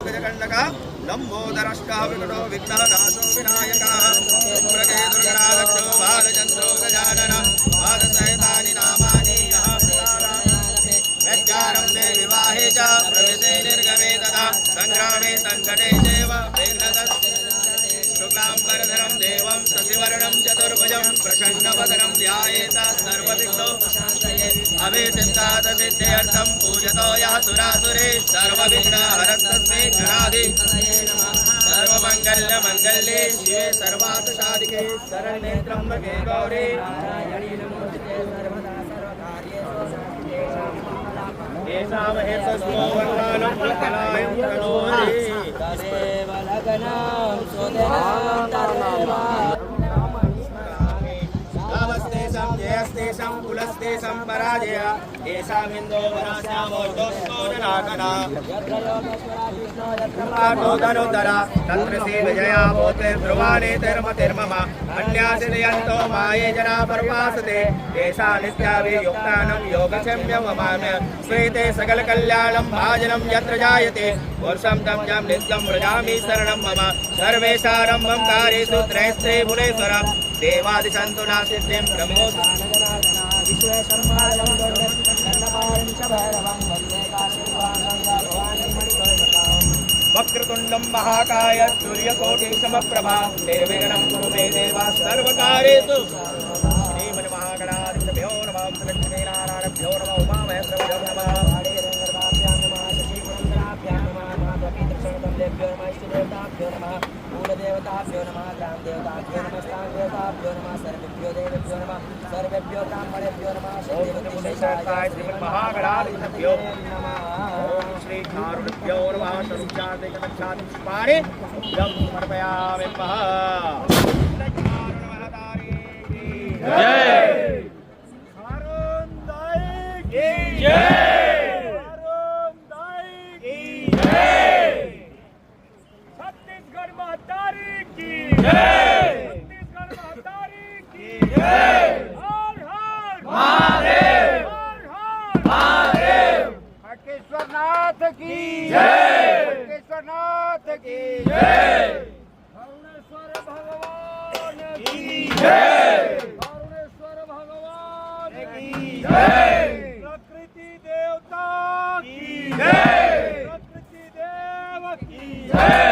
गजकण्डका लंबोदरष्टः विकटो विघ्नहनाशो विनायकः प्रके दुर्गराक्षो बालचन्द्रो गजाननः पादसहितानि नामानि यः वेद्यारम्भे विवाहे च प्रवेशे निर्गमे तथा सङ्ग्रामे सङ्कटे चैव शुक्लाम्बरधरं देवं शशिवर्णं चतुर्भुजं प्रसन्नवदनं ध्यायेत सर्वविघ्नोपशान्तये अभिसिद्धात् सिद्ध्यर्थं पूजतो यः सुरासुरे सर्वविघ्नहरस्तस्मै गणाधि सर्वमङ्गल्यमङ्गल्ये शिवे सर्वार्थसाधिके शरण्ये त्र्यम्बके गौरी नारायणी नमोस्तुते सर्वदा सर्वकार्येषु येषामहे तस्मो वरदानं फलकलायं तनोति तदेव लग्नं सुदेवं तदेव नमस्तेषं जयस्तेषं कुलस्तेषं पराजय येषामिन्दो वराश्यामोर्धोस्तो जनाकना यत्र योगेश्वरा विष्णो यत्र धनुधरा तत्र श्रीविजया भूते ध्रुवानेतिर्मतिर्मम अन्यासिदयन्तो माये जना पर्वासते येषा नित्याभियुक्तानं योगक्षम्यममाम्य श्वेते सकलकल्याणं भाजनं यत्र जायते वर्षं तं जं नित्यं व्रजामि शरणं मम सर्वेषारम्भं कार्येषु त्रयस्त्रे भुवनेश्वर देवादिशन्तु नासिद्धिं ब्रह्मोत्थानजनार्दना विश्वेशम्भालं कर्णपारं च भैरवं वन्दे काशीवासं भवानीं मणिकर्णकाम् वक्रतुण्डं महाकाय सूर्यकोटिसमप्रभा निर्विघ्नं कुरु मे देव सर्वकार्येषु श्रीमन्महागणाधिपतयो नमः लक्ष्मीनारायणभ्यो नमः उमामहेश्वरभ्यो नमः वाणीरङ्गर्वाभ्यां नमः शशीपुरन्दराभ्यां नमः माधवीकृष्णकमलेभ्यो नमः इष्टदेवताभ्यो नमः कुलदेवताभ्यो नमः ग्रामदेवताभ्यो नमः स्थानदेवताभ्यो नमः सर्वेभ्यो देवेभ्यो नमः सर्वेभ्यो ब्राह्मणेभ्यो नमः श्रीदेवतेशाय श्रीमन्महागणाधिपतयो नमः ओम श्री कारुण्यभ्यो नमः स्वरूपशान्तिकटाक्षादिपुष्पाणि यं समर्पयामि नाथ की जय, नाथ की जय, करुणेश्वर भगवान की जय, करुणेश्वर भगवान की जय, प्रकृति देवता की जय, प्रकृति देव की जय।